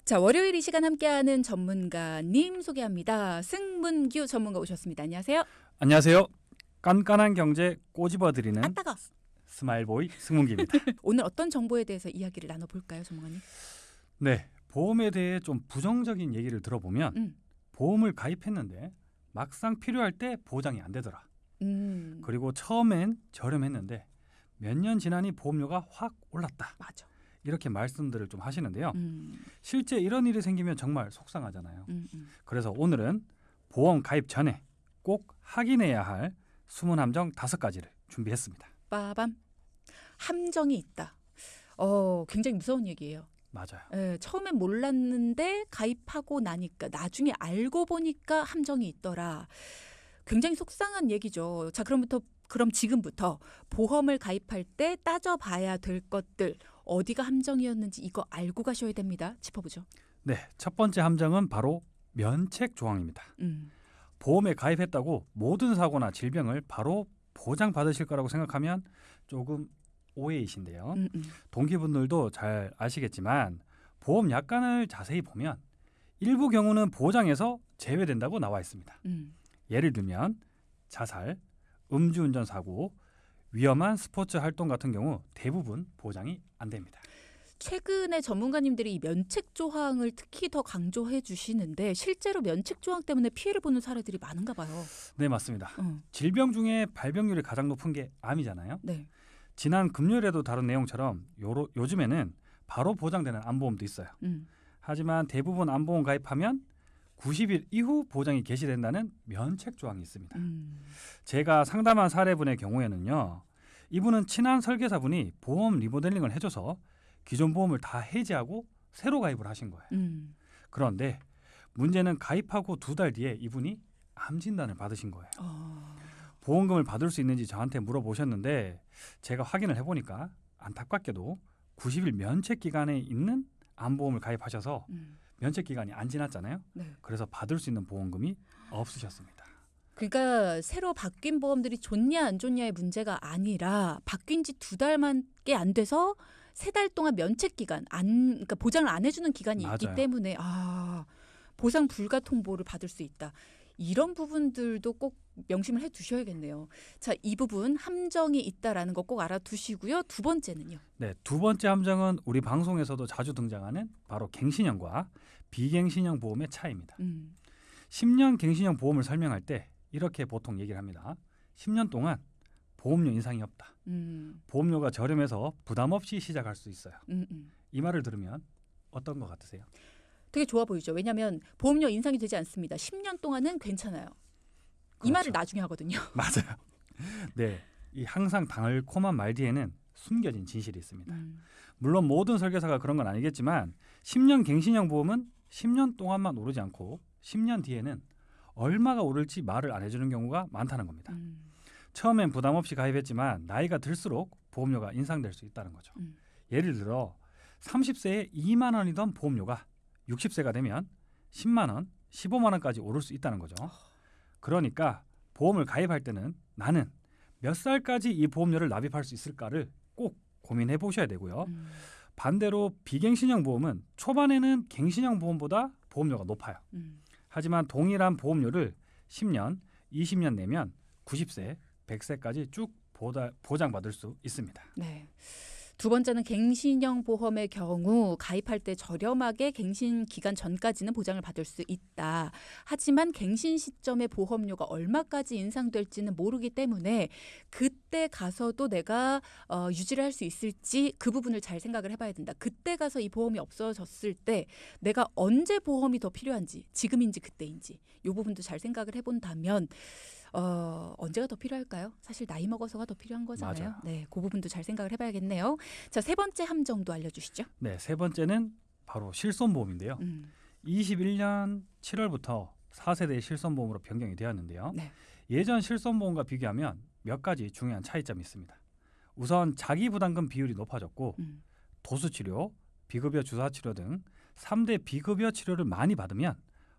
자, 월요일 이 시간 함께하는 전문가님 소개합니다. 승문규 전문가 오셨습니다. 안녕하세요. 안녕하세요. 깐깐한 경제 꼬집어드리는 따가워. 스마일보이 승문기입니다. 오늘 어떤 정보에 대해서 이야기를 나눠볼까요, 전문가님? 네, 보험에 대해 좀 부정적인 얘기를 들어보면 보험을 가입했는데 막상 필요할 때 보장이 안 되더라. 그리고 처음엔 저렴했는데 몇 년 지나니 보험료가 확 올랐다. 맞아. 이렇게 말씀들을 좀 하시는데요. 실제 이런 일이 생기면 정말 속상하잖아요. 그래서 오늘은 보험 가입 전에 꼭 확인해야 할 숨은 함정 5가지를 준비했습니다. 빠밤. 함정이 있다. 굉장히 무서운 얘기예요. 맞아요. 처음엔 몰랐는데 가입하고 나니까 나중에 알고 보니까 함정이 있더라. 굉장히 속상한 얘기죠. 자, 그럼 지금부터 보험을 가입할 때 따져봐야 될 것들, 어디가 함정이었는지 이거 알고 가셔야 됩니다. 짚어보죠. 네, 첫 번째 함정은 바로 면책 조항입니다. 보험에 가입했다고 모든 사고나 질병을 바로 보장받으실 거라고 생각하면 조금 오해이신데요. 동기분들도 잘 아시겠지만 보험 약관을 자세히 보면 일부 경우는 보장에서 제외된다고 나와 있습니다. 예를 들면 자살, 음주운전 사고, 위험한 스포츠 활동 같은 경우 대부분 보장이 안 됩니다. 최근에 전문가님들이 이 면책 조항을 특히 더 강조해 주시는데 실제로 면책 조항 때문에 피해를 보는 사례들이 많은가 봐요. 네, 맞습니다. 질병 중에 발병률이 가장 높은 게 암이잖아요. 네. 지난 금요일에도 다룬 내용처럼 요즘에는 바로 보장되는 암보험도 있어요. 하지만 대부분 암보험 가입하면 90일 이후 보장이 개시된다는 면책 조항이 있습니다. 제가 상담한 사례분의 경우에는요. 이분은 친한 설계사분이 보험 리모델링을 해줘서 기존 보험을 다 해지하고 새로 가입을 하신 거예요. 그런데 문제는 가입하고 2달 뒤에 이분이 암 진단을 받으신 거예요. 보험금을 받을 수 있는지 저한테 물어보셨는데 제가 확인을 해보니까 안타깝게도 90일 면책 기간에 있는 암보험을 가입하셔서 면책 기간이 안 지났잖아요. 네. 그래서 받을 수 있는 보험금이 없으셨습니다. 그러니까 새로 바뀐 보험들이 좋냐 안 좋냐의 문제가 아니라 바뀐 지 2달만께 안 돼서 3달 동안 면책 기간 그러니까 보장을 안 해주는 기간이 있기 맞아요. 때문에 보상 불가 통보를 받을 수 있다. 이런 부분들도 꼭 명심을 해 두셔야겠네요. 자, 이 부분 함정이 있다라는 거 꼭 알아두시고요. 두 번째는요. 네, 두 번째 함정은 우리 방송에서도 자주 등장하는 바로 갱신형과 비갱신형 보험의 차이입니다. 10년 갱신형 보험을 설명할 때 이렇게 보통 얘기를 합니다. 10년 동안 보험료 인상이 없다. 보험료가 저렴해서 부담 없이 시작할 수 있어요. 이 말을 들으면 어떤 것 같으세요? 되게 좋아 보이죠. 왜냐하면 보험료 인상이 되지 않습니다. 10년 동안은 괜찮아요. 그렇죠. 이 말을 나중에 하거든요. 맞아요. 네, 이 항상 달콤한 말 뒤에는 숨겨진 진실이 있습니다. 물론 모든 설계사가 그런 건 아니겠지만 10년 갱신형 보험은 10년 동안만 오르지 않고 10년 뒤에는 얼마가 오를지 말을 안 해주는 경우가 많다는 겁니다. 처음엔 부담 없이 가입했지만 나이가 들수록 보험료가 인상될 수 있다는 거죠. 예를 들어 30세에 2만 원이던 보험료가 60세가 되면 10만 원, 15만 원까지 오를 수 있다는 거죠. 그러니까 보험을 가입할 때는 나는 몇 살까지 이 보험료를 납입할 수 있을까를 꼭 고민해 보셔야 되고요. 반대로 비갱신형 보험은 초반에는 갱신형 보험보다 보험료가 높아요. 하지만 동일한 보험료를 10년, 20년 내면 90세, 100세까지 쭉 보장받을 수 있습니다. 네. 두 번째는 갱신형 보험의 경우 가입할 때 저렴하게 갱신 기간 전까지는 보장을 받을 수 있다. 하지만 갱신 시점에 보험료가 얼마까지 인상될지는 모르기 때문에 그때 가서도 내가 유지를 할 수 있을지 그 부분을 잘 생각을 해봐야 된다. 그때 가서 이 보험이 없어졌을 때 내가 언제 보험이 더 필요한지, 지금인지 그때인지 이 부분도 잘 생각을 해본다면 언제가 더 필요할까요? 사실 나이 먹어서가 더 필요한 거잖아요. 맞아요. 네, 그 부분도 잘 생각을 해봐야겠네요. 자, 세 번째 함정도 알려주시죠. 네, 세 번째는 바로 실손보험인데요. 21년 7월부터 4세대 실손보험으로 변경이 되었는데요. 네. 예전 실손보험과 비교하면 몇 가지 중요한 차이점이 있습니다. 우선 자기부담금 비율이 높아졌고 도수치료, 비급여 주사치료 등 3대 비급여 치료를 많이 받으면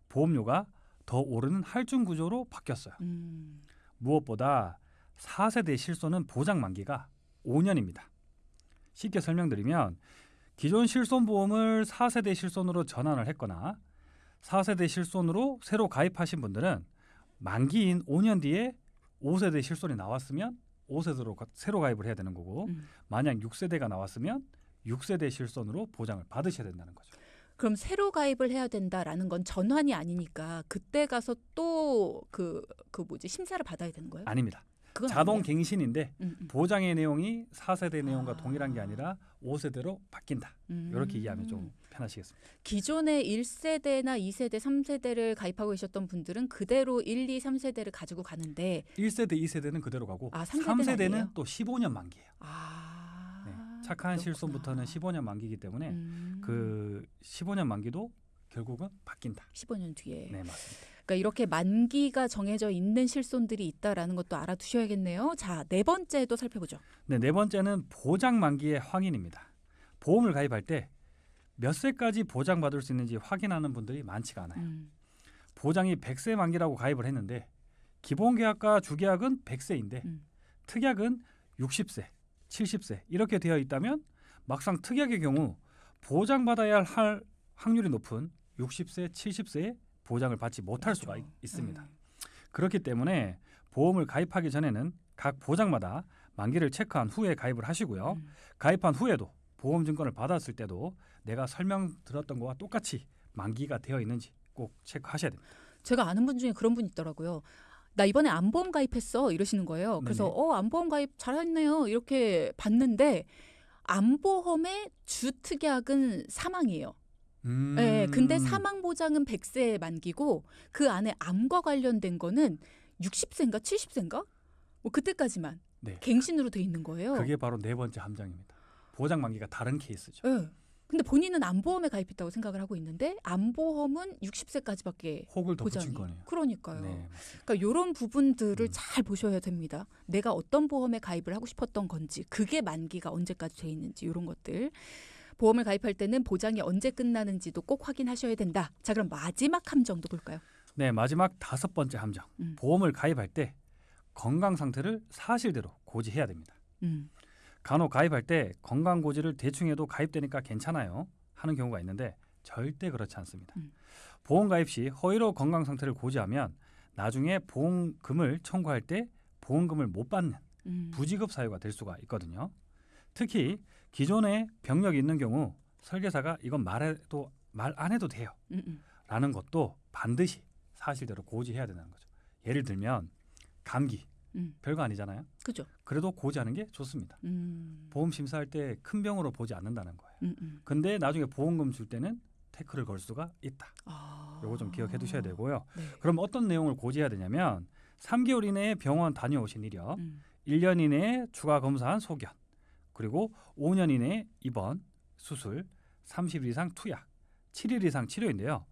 보험료가 더 오르는 할증 구조로 바뀌었어요. 무엇보다 4세대 실손은 보장 만기가 5년입니다. 쉽게 설명드리면 기존 실손보험을 4세대 실손으로 전환을 했거나 4세대 실손으로 새로 가입하신 분들은 만기인 5년 뒤에 5세대 실손이 나왔으면 5세대로 새로 가입을 해야 되는 거고 만약 6세대가 나왔으면 6세대 실손으로 보장을 받으셔야 된다는 거죠. 그럼 새로 가입을 해야 된다라는 건 전환이 아니니까 그때 가서 또 그 뭐지 심사를 받아야 되는 거예요? 아닙니다. 그건 자동 아니에요? 갱신인데 보장의 내용이 4세대 내용과 동일한 게 아니라 5세대로 바뀐다. 이렇게 이해하면 좀 편하시겠습니다. 기존의 1세대나 2세대, 3세대를 가입하고 계셨던 분들은 그대로 1, 2, 3세대를 가지고 가는데 1세대, 2세대는 그대로 가고 3세대는 3세대는 아니에요? 또 15년 만기예요. 네. 착한 그렇구나. 실손부터는 15년 만기이기 때문에 그 15년 만기도 결국은 바뀐다. 15년 뒤에. 네, 맞습니다. 그러니까 이렇게 만기가 정해져 있는 실손들이 있다라는 것도 알아두셔야겠네요. 자, 네 번째도 살펴보죠. 네, 네 번째는 보장 만기의 확인입니다. 보험을 가입할 때 몇 세까지 보장받을 수 있는지 확인하는 분들이 많지가 않아요. 보장이 100세 만기라고 가입을 했는데 기본계약과 주계약은 100세인데 특약은 60세, 70세 이렇게 되어 있다면 막상 특약의 경우 보장받아야 할 확률이 높은 60세, 70세에 보장을 받지 못할 수가 있습니다. 그렇기 때문에 보험을 가입하기 전에는 각 보장마다 만기를 체크한 후에 가입을 하시고요. 가입한 후에도 보험 증권을 받았을 때도 내가 설명 들었던 거와 똑같이 만기가 되어 있는지 꼭 체크하셔야 됩니다. 제가 아는 분 중에 그런 분 있더라고요. 나 이번에 안보험 가입했어 이러시는 거예요. 그래서 안보험 가입 잘했네요 이렇게 봤는데 안보험의 주특약은 사망이에요. 네, 근데 사망 보장은 100세 만기고 그 안에 암과 관련된 거는 60세인가 70세인가? 뭐 그때까지만 갱신으로 돼 있는 거예요. 그게 바로 네 번째 함정입니다. 보장 만기가 다른 케이스죠. 네. 근데 본인은 안보험에 가입했다고 생각을 하고 있는데 안보험은 60세까지밖에 혹을 더 붙인 거네요. 그러니까요. 네, 그러니까 이런 부분들을 잘 보셔야 됩니다. 내가 어떤 보험에 가입을 하고 싶었던 건지 그게 만기가 언제까지 돼 있는지 이런 것들. 보험을 가입할 때는 보장이 언제 끝나는지도 꼭 확인하셔야 된다. 자, 그럼 마지막 함정도 볼까요? 네, 마지막 다섯 번째 함정. 보험을 가입할 때 건강 상태를 사실대로 고지해야 됩니다. 간혹 가입할 때 건강 고지를 대충 해도 가입되니까 괜찮아요 하는 경우가 있는데 절대 그렇지 않습니다. 보험 가입 시 허위로 건강 상태를 고지하면 나중에 보험금을 청구할 때 보험금을 못 받는 부지급 사유가 될 수가 있거든요. 특히 기존에 병력이 있는 경우 설계사가 이건 말 안 해도 돼요 라는 것도 반드시 사실대로 고지해야 된다는 거죠. 예를 들면 감기 별거 아니잖아요. 그죠. 그래도 고지하는 게 좋습니다. 보험 심사할 때 큰 병으로 보지 않는다는 거예요. 근데 나중에 보험금 줄 때는 태클을 걸 수가 있다. 요거 좀 기억해 두셔야 되고요. 네. 그럼 어떤 내용을 고지해야 되냐면 3개월 이내에 병원 다녀오신 이력, 1년 이내에 추가 검사한 소견, 그리고 5년 이내에 입원, 수술, 30일 이상 투약, 7일 이상 치료인데요.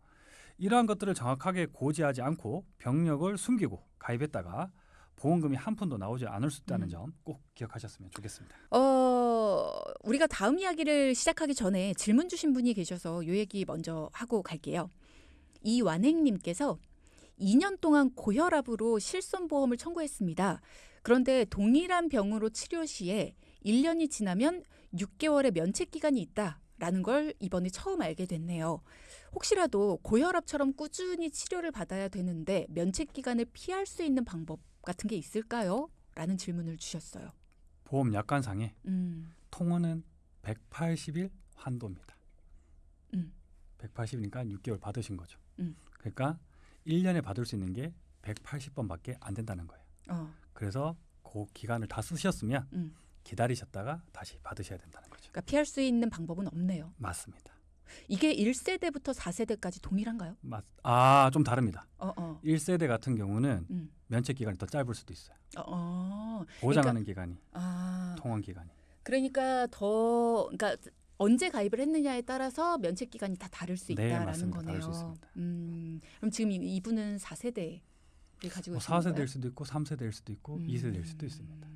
이러한 것들을 정확하게 고지하지 않고 병력을 숨기고 가입했다가 보험금이 한 푼도 나오지 않을 수 있다는 점 꼭 기억하셨으면 좋겠습니다. 우리가 다음 이야기를 시작하기 전에 질문 주신 분이 계셔서 이 얘기 먼저 하고 갈게요. 이완행님께서 2년 동안 고혈압으로 실손보험을 청구했습니다. 그런데 동일한 병으로 치료 시에 1년이 지나면 6개월의 면책기간이 있다라는 걸 이번에 처음 알게 됐네요. 혹시라도 고혈압처럼 꾸준히 치료를 받아야 되는데 면책기간을 피할 수 있는 방법 같은 게 있을까요? 라는 질문을 주셨어요. 보험 약관상에 통원은 180일 환도입니다. 180일이니까 6개월 받으신 거죠. 그러니까 1년에 받을 수 있는 게 180번밖에 안 된다는 거예요. 그래서 그 기간을 다 쓰셨으면 기다리셨다가 다시 받으셔야 된다는 거죠. 그러니까 피할 수 있는 방법은 없네요. 맞습니다. 이게 1세대부터 4세대까지 동일한가요? 좀 다릅니다. 1세대 같은 경우는 면책 기간이 더 짧을 수도 있어요. 보장하는 기간이, 통원 기간이. 그러니까 그러니까 언제 가입을 했느냐에 따라서 면책 기간이 다 다를 수 있다라는 거네요. 다를 수 있습니다. 그럼 지금 이분은 4세대를 가지고 계신 4세대일 수도 있고 3세대일 수도 있고 2세대일 수도 있습니다.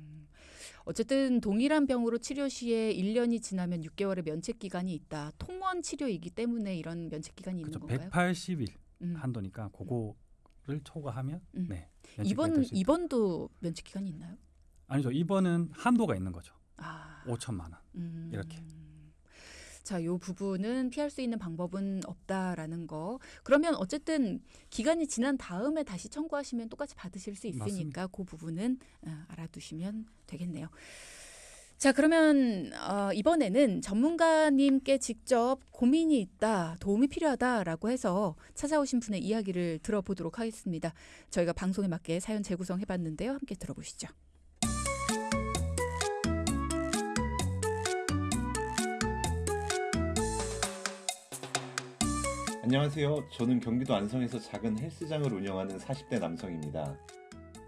어쨌든 동일한 병으로 치료 시에 1년이 지나면 6개월의 면책 기간이 있다. 통원 치료이기 때문에 이런 면책 기간이 있는 건가요? 180일 한도니까 그거를 초과하면 네. 입원도 면책 기간이 있나요? 아니죠. 입원은 한도가 있는 거죠. 5천만 원 이렇게. 자, 이 부분은 피할 수 있는 방법은 없다라는 거. 그러면 어쨌든 기간이 지난 다음에 다시 청구하시면 똑같이 받으실 수 있으니까 맞습니다. 그 부분은 알아두시면 되겠네요. 자, 그러면 이번에는 전문가님께 직접 고민이 있다, 도움이 필요하다라고 해서 찾아오신 분의 이야기를 들어보도록 하겠습니다. 저희가 방송에 맞게 사연 재구성해봤는데요. 함께 들어보시죠. 안녕하세요. 저는 경기도 안성에서 작은 헬스장을 운영하는 40대 남성입니다.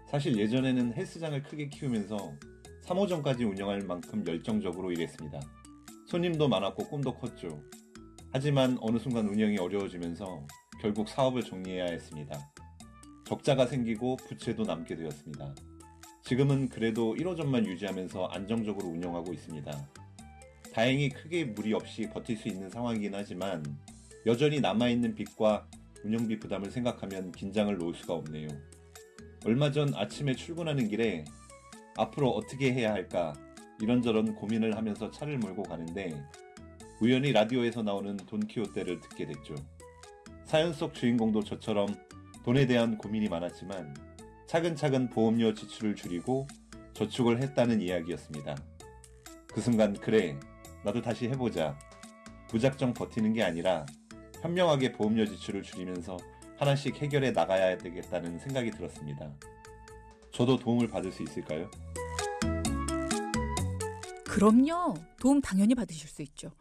사실 예전에는 헬스장을 크게 키우면서 3호점까지 운영할 만큼 열정적으로 일했습니다. 손님도 많았고 꿈도 컸죠. 하지만 어느 순간 운영이 어려워지면서 결국 사업을 정리해야 했습니다. 적자가 생기고 부채도 남게 되었습니다. 지금은 그래도 1호점만 유지하면서 안정적으로 운영하고 있습니다. 다행히 크게 무리 없이 버틸 수 있는 상황이긴 하지만 여전히 남아있는 빚과 운영비 부담을 생각하면 긴장을 놓을 수가 없네요. 얼마 전 아침에 출근하는 길에 앞으로 어떻게 해야 할까 이런저런 고민을 하면서 차를 몰고 가는데 우연히 라디오에서 나오는 돈키호테를 듣게 됐죠. 사연 속 주인공도 저처럼 돈에 대한 고민이 많았지만 차근차근 보험료 지출을 줄이고 저축을 했다는 이야기였습니다. 그 순간 그래, 나도 다시 해보자. 무작정 버티는 게 아니라 현명하게 보험료 지출을 줄이면서 하나씩 해결해 나가야 되겠다는 생각이 들었습니다. 저도 도움을 받을 수 있을까요? 그럼요. 도움 당연히 받으실 수 있죠.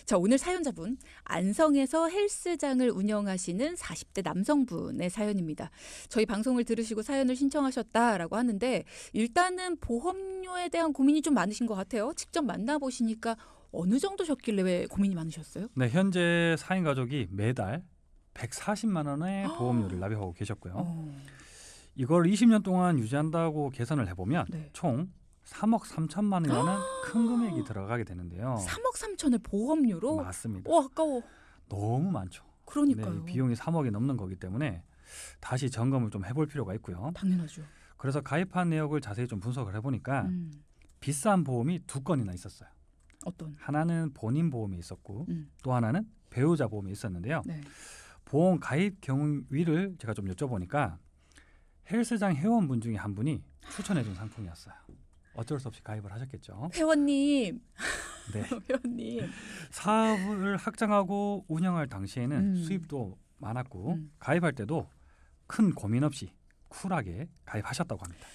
자, 오늘 사연자분 안성에서 헬스장을 운영하시는 40대 남성분의 사연입니다. 저희 방송을 들으시고 사연을 신청하셨다라고 하는데 일단은 보험료에 대한 고민이 좀 많으신 것 같아요. 직접 만나보시니까 어느 정도셨길래 왜 고민이 많으셨어요? 네, 현재 4인 가족이 매달 140만 원의 보험료를 납입하고 계셨고요. 이걸 20년 동안 유지한다고 계산을 해보면 네. 총 3억 3천만 원이라는 큰 금액이 들어가게 되는데요. 3억 3천을 보험료로? 맞습니다. 아까워. 너무 많죠. 그러니까요. 네, 이 비용이 3억이 넘는 거기 때문에 다시 점검을 좀 해볼 필요가 있고요. 당연하죠. 그래서 가입한 내역을 자세히 좀 분석을 해보니까 비싼 보험이 두 건이나 있었어요. 어떤? 하나는 본인 보험이 있었고 또 하나는 배우자 보험이 있었는데요. 네. 보험 가입 경위를 제가 좀 여쭤보니까 헬스장 회원분 중에 한 분이 추천해준 상품이었어요. 어쩔 수 없이 가입을 하셨겠죠. 회원님. 네. 회원님. 사업을 확장하고 운영할 당시에는 수입도 많았고 가입할 때도 큰 고민 없이 쿨하게 가입하셨다고 합니다.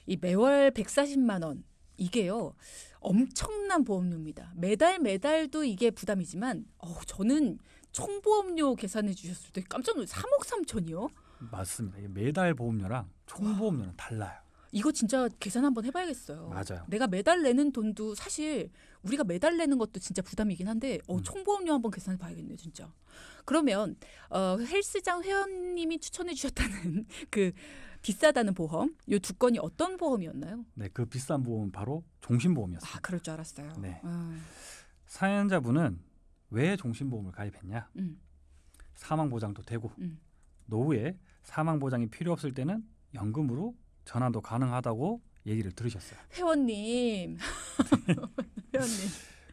이 매월 140만 원 이게요. 엄청난 보험료입니다. 매달도 이게 부담이지만 저는 총보험료 계산해 주셨을 때 깜짝 놀랐어요. 3억 3천이요? 맞습니다. 매달 보험료랑 총보험료는 달라요. 이거 진짜 계산 한번 해봐야겠어요. 맞아요. 내가 매달 내는 돈도 사실 우리가 매달 내는 것도 진짜 부담이긴 한데 총보험료 한번 계산해 봐야겠네요. 진짜. 그러면 헬스장 회원님이 추천해 주셨다는 그 비싸다는 보험 이 두 건이 어떤 보험이었나요? 네, 그 비싼 보험은 바로 종신보험이었습니다. 그럴 줄 알았어요. 네. 사연자분은 왜 종신보험을 가입했냐? 사망 보장도 되고 노후에 사망 보장이 필요 없을 때는 연금으로 전환도 가능하다고 얘기를 들으셨어요. 회원님. 회원님.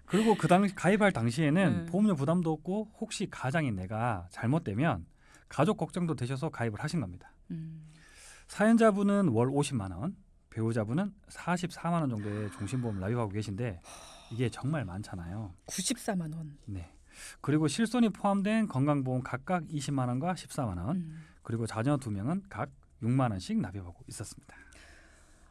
그리고 그 당시 가입할 당시에는 보험료 부담도 없고 혹시 가장인 내가 잘못되면 가족 걱정도 되셔서 가입을 하신 겁니다. 사연자분은 월 50만 원, 배우자분은 44만 원 정도의 종신보험을 납입하고 계신데 이게 정말 많잖아요. 94만 원. 네. 그리고 실손이 포함된 건강보험 각각 20만 원과 14만 원, 그리고 자녀 2명은 각 6만 원씩 납입하고 있었습니다.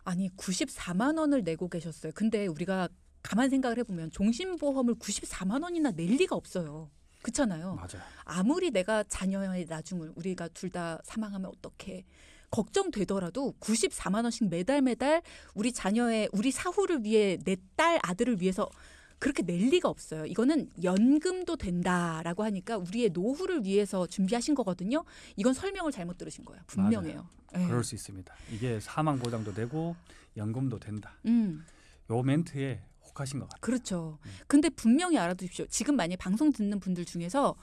아니 94만 원을 내고 계셨어요. 근데 우리가 가만 생각을 해보면 종신보험을 94만 원이나 낼 리가 없어요. 그렇잖아요. 맞아요. 아무리 내가 자녀의 나중을 우리가 둘 다 사망하면 어떻게 걱정되더라도 94만 원씩 매달 우리 자녀의 우리 사후를 위해 내 딸 아들을 위해서 그렇게 낼 리가 없어요. 이거는 연금도 된다라고 하니까 우리의 노후를 위해서 준비하신 거거든요. 이건 설명을 잘못 들으신 거예요. 분명해요. 네. 그럴 수 있습니다. 이게 사망 보장도 되고 연금도 된다. 요 멘트에 혹하신 것 같아요. 그렇죠. 근데 분명히 알아두십시오. 지금 만약에 방송 듣는 분들 중에서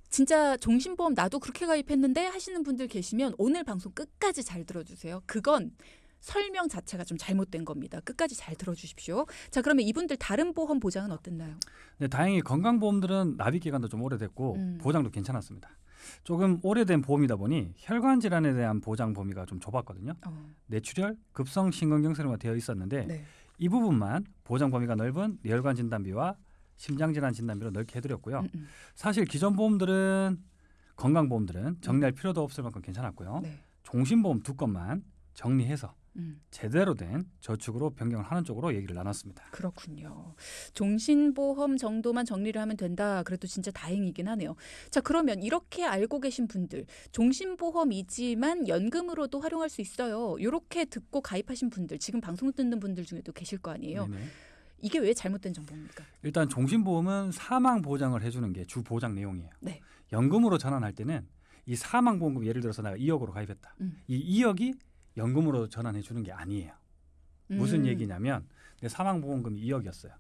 진짜 종신보험 나도 그렇게 가입했는데 하시는 분들 계시면 오늘 방송 끝까지 잘 들어주세요. 그건 설명 자체가 좀 잘못된 겁니다. 끝까지 잘 들어주십시오. 자, 그러면 이분들 다른 보험 보장은 어땠나요? 네, 다행히 건강보험들은 납입 기간도 좀 오래됐고 보장도 괜찮았습니다. 조금 오래된 보험이다 보니 혈관 질환에 대한 보장 범위가 좀 좁았거든요. 뇌출혈, 급성 심근경색으로만 되어 있었는데 네. 이 부분만 보장 범위가 넓은 뇌혈관 진단비와 심장질환 진단비로 넓게 해드렸고요. 사실 기존 보험들은 건강보험들은 정리할 필요도 없을 만큼 괜찮았고요. 네. 종신보험 두 건만 정리해서 제대로 된 저축으로 변경을 하는 쪽으로 얘기를 나눴습니다. 그렇군요. 종신보험 정도만 정리를 하면 된다. 그래도 진짜 다행이긴 하네요. 자, 그러면 이렇게 알고 계신 분들, 종신보험이지만 연금으로도 활용할 수 있어요. 이렇게 듣고 가입하신 분들, 지금 방송 듣는 분들 중에도 계실 거 아니에요. 네네. 이게 왜 잘못된 정보입니까? 일단 종신보험은 사망 보장을 해주는 게 주 보장 내용이에요. 네. 연금으로 전환할 때는 이 사망보험금 예를 들어서 내가 2억으로 가입했다. 이 2억이 연금으로 전환해 주는 게 아니에요. 무슨 얘기냐면 내 사망보험금이 2억이었어요.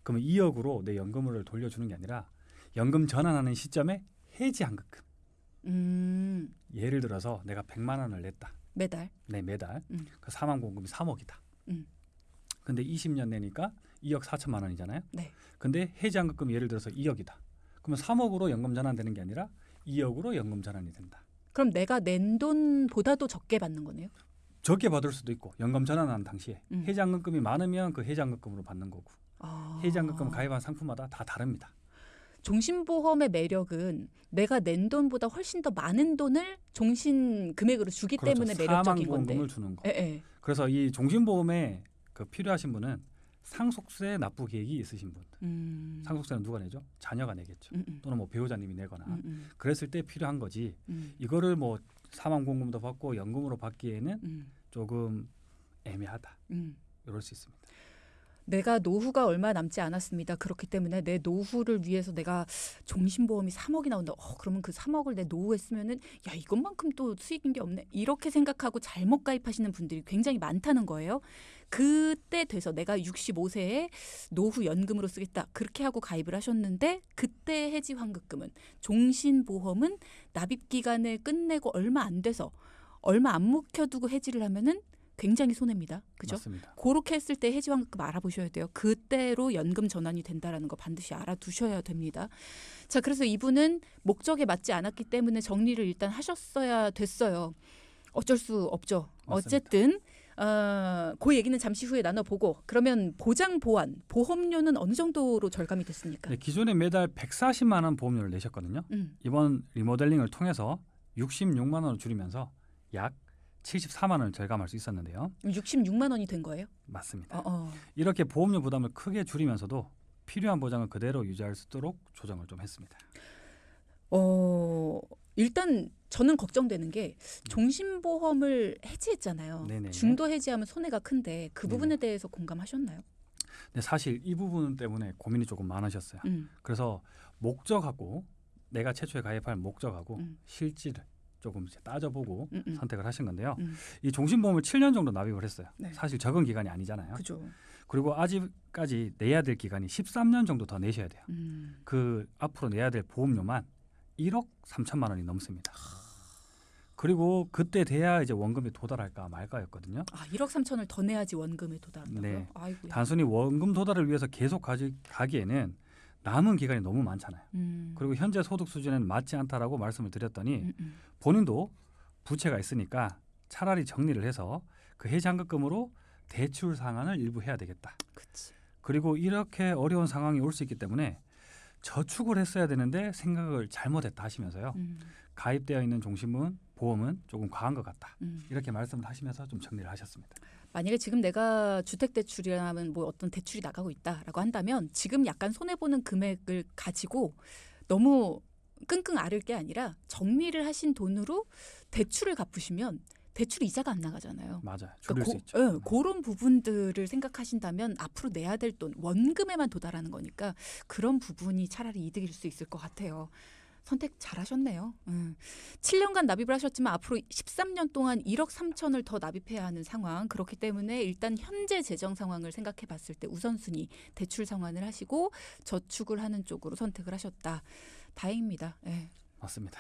그러면 2억으로 내 연금을 돌려주는 게 아니라 연금 전환하는 시점에 해지환급금. 예를 들어서 내가 100만 원을 냈다. 매달? 네, 매달. 그 사망보험금이 3억이다. 근데 20년 내니까 2억 4천만 원이잖아요. 네. 근데 해지환급금이 예를 들어서 2억이다. 그러면 3억으로 연금 전환되는 게 아니라 2억으로 연금 전환이 된다. 그럼 내가 낸 돈보다도 적게 받는 거네요? 적게 받을 수도 있고 연금 전환하는 당시에 해지환급금이 많으면 그 해지환급금으로 받는 거고 해지환급금 가입한 상품마다 다 다릅니다. 종신보험의 매력은 내가 낸 돈보다 훨씬 더 많은 돈을 종신 금액으로 주기 그렇죠. 때문에 매력적인 건데. 사망보험금을 주는 거. 에. 그래서 이 종신보험에 그 필요하신 분은 상속세 납부 계획이 있으신 분. 상속세는 누가 내죠? 자녀가 내겠죠. 또는 뭐 배우자님이 내거나. 그랬을 때 필요한 거지. 이거를 뭐 사망보험금도 받고 연금으로 받기에는 조금 애매하다. 이럴 수 있습니다. 내가 노후가 얼마 남지 않았습니다. 그렇기 때문에 내 노후를 위해서 내가 종신보험이 3억이 나온다. 그러면 그 3억을 내 노후에 쓰면은 야, 이것만큼 또 수익인 게 없네. 이렇게 생각하고 잘못 가입하시는 분들이 굉장히 많다는 거예요. 그때 돼서 내가 65세에 노후 연금으로 쓰겠다. 그렇게 하고 가입을 하셨는데 그때 해지 환급금은 종신보험은 납입 기간을 끝내고 얼마 안 돼서 얼마 안 묵혀두고 해지를 하면은 굉장히 손해입니다. 그죠? 맞습니다. 그렇게 했을 때 해지 환급금 알아보셔야 돼요. 그때로 연금 전환이 된다라는 거 반드시 알아두셔야 됩니다. 자, 그래서 이분은 목적에 맞지 않았기 때문에 정리를 일단 하셨어야 됐어요. 어쩔 수 없죠. 맞습니다. 어쨌든 그 얘기는 잠시 후에 나눠보고 그러면 보장 보완, 보험료는 어느 정도로 절감이 됐습니까? 네, 기존에 매달 140만 원 보험료를 내셨거든요. 이번 리모델링을 통해서 66만 원을 줄이면서 약 74만 원을 절감할 수 있었는데요. 66만 원이 된 거예요? 맞습니다. 이렇게 보험료 부담을 크게 줄이면서도 필요한 보장을 그대로 유지할 수 있도록 조정을 좀 했습니다. 일단 저는 걱정되는 게 종신보험을 해지했잖아요. 네네. 중도 해지하면 손해가 큰데 그 부분에 대해서 공감하셨나요? 네, 사실 이 부분 때문에 고민이 조금 많으셨어요. 그래서 목적하고 내가 최초에 가입할 목적하고 실질을 조금 이제 따져보고 선택을 하신 건데요. 이 종신보험을 7년 정도 납입을 했어요. 네. 사실 적은 기간이 아니잖아요. 그죠. 그리고 아직까지 내야 될 기간이 13년 정도 더 내셔야 돼요. 그 앞으로 내야 될 보험료만 1억 3천만 원이 넘습니다. 그리고 그때 돼야 이제 원금에 도달할까 말까였거든요. 1억 3천을 더 내야지 원금에 도달한다고요? 네. 아이고야. 단순히 원금 도달을 위해서 계속 가기에는 남은 기간이 너무 많잖아요. 그리고 현재 소득 수준에는 맞지 않다라고 말씀을 드렸더니 본인도 부채가 있으니까 차라리 정리를 해서 그 해지환급금으로 대출 상환을 일부 해야 되겠다. 그치. 그리고 이렇게 어려운 상황이 올 수 있기 때문에 저축을 했어야 되는데 생각을 잘못했다 하시면서요. 가입되어 있는 종신보험은 조금 과한 것 같다. 이렇게 말씀을 하시면서 좀 정리를 하셨습니다. 만약에 지금 내가 주택대출이라면 뭐 어떤 대출이 나가고 있다라고 한다면 지금 약간 손해보는 금액을 가지고 너무 끙끙 앓을 게 아니라 정리를 하신 돈으로 대출을 갚으시면 대출 이자가 안 나가잖아요. 맞아요. 줄일 수 있죠. 네, 그런 부분들을 생각하신다면 앞으로 내야 될 돈, 원금에만 도달하는 거니까 그런 부분이 차라리 이득일 수 있을 것 같아요. 선택 잘하셨네요. 7년간 납입을 하셨지만 앞으로 13년 동안 1억 3천을 더 납입해야 하는 상황. 그렇기 때문에 일단 현재 재정 상황을 생각해 봤을 때 우선순위 대출 상환을 하시고 저축을 하는 쪽으로 선택을 하셨다. 다행입니다. 네. 맞습니다.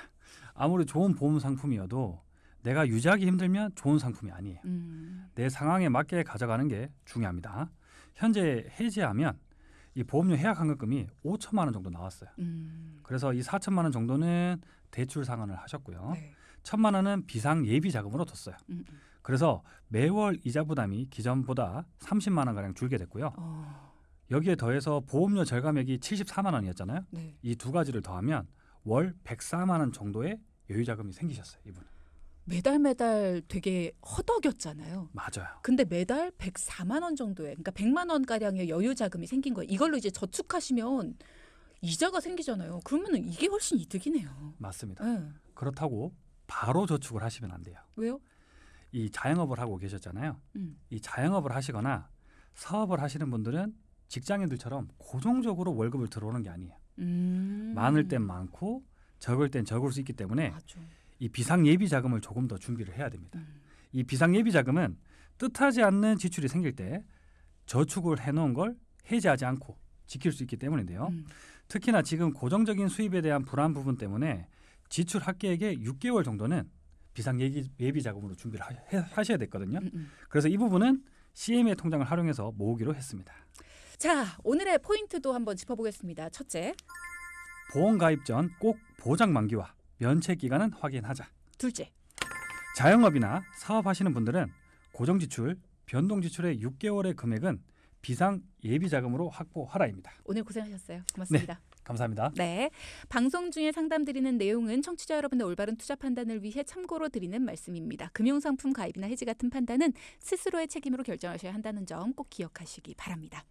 아무리 좋은 보험 상품이어도 내가 유지하기 힘들면 좋은 상품이 아니에요. 내 상황에 맞게 가져가는 게 중요합니다. 현재 해지하면 이 보험료 해약 환급금이 5천만 원 정도 나왔어요. 그래서 이 4천만 원 정도는 대출 상환을 하셨고요. 네. 1천만 원은 비상 예비 자금으로 뒀어요. 그래서 매월 이자 부담이 기존보다 30만 원 가량 줄게 됐고요. 여기에 더해서 보험료 절감액이 74만 원이었잖아요. 네. 이 두 가지를 더하면 월 104만 원 정도의 여유 자금이 생기셨어요, 이분. 매달 되게 허덕였잖아요. 맞아요. 근데 매달 104만 원 정도의, 그러니까 100만 원 가량의 여유 자금이 생긴 거예요. 이걸로 이제 저축하시면 이자가 생기잖아요. 그러면은 이게 훨씬 이득이네요. 맞습니다. 네. 그렇다고 바로 저축을 하시면 안 돼요. 왜요? 이 자영업을 하고 계셨잖아요. 음. 이 자영업을 하시거나 사업을 하시는 분들은 직장인들처럼 고정적으로 월급을 들어오는 게 아니에요. 많을 땐 많고 적을 땐 적을 수 있기 때문에 맞아. 이 비상 예비 자금을 조금 더 준비를 해야 됩니다. 이 비상 예비 자금은 뜻하지 않는 지출이 생길 때 저축을 해놓은 걸 해지하지 않고 지킬 수 있기 때문인데요. 특히나 지금 고정적인 수입에 대한 불안 부분 때문에 지출 합계액의 6개월 정도는 비상 예비 자금으로 준비를 하셔야 됐거든요. 그래서 이 부분은 CMA 통장을 활용해서 모으기로 했습니다. 자, 오늘의 포인트도 한번 짚어보겠습니다. 첫째, 보험 가입 전 꼭 보장 만기와 면책 기간은 확인하자. 둘째, 자영업이나 사업하시는 분들은 고정 지출, 변동 지출의 6개월의 금액은 비상 예비 자금으로 확보하라입니다. 오늘 고생하셨어요. 고맙습니다. 감사합니다. 네, 방송 중에 상담 드리는 내용은 청취자 여러분의 올바른 투자 판단을 위해 참고로 드리는 말씀입니다. 금융상품 가입이나 해지 같은 판단은 스스로의 책임으로 결정하셔야 한다는 점 꼭 기억하시기 바랍니다.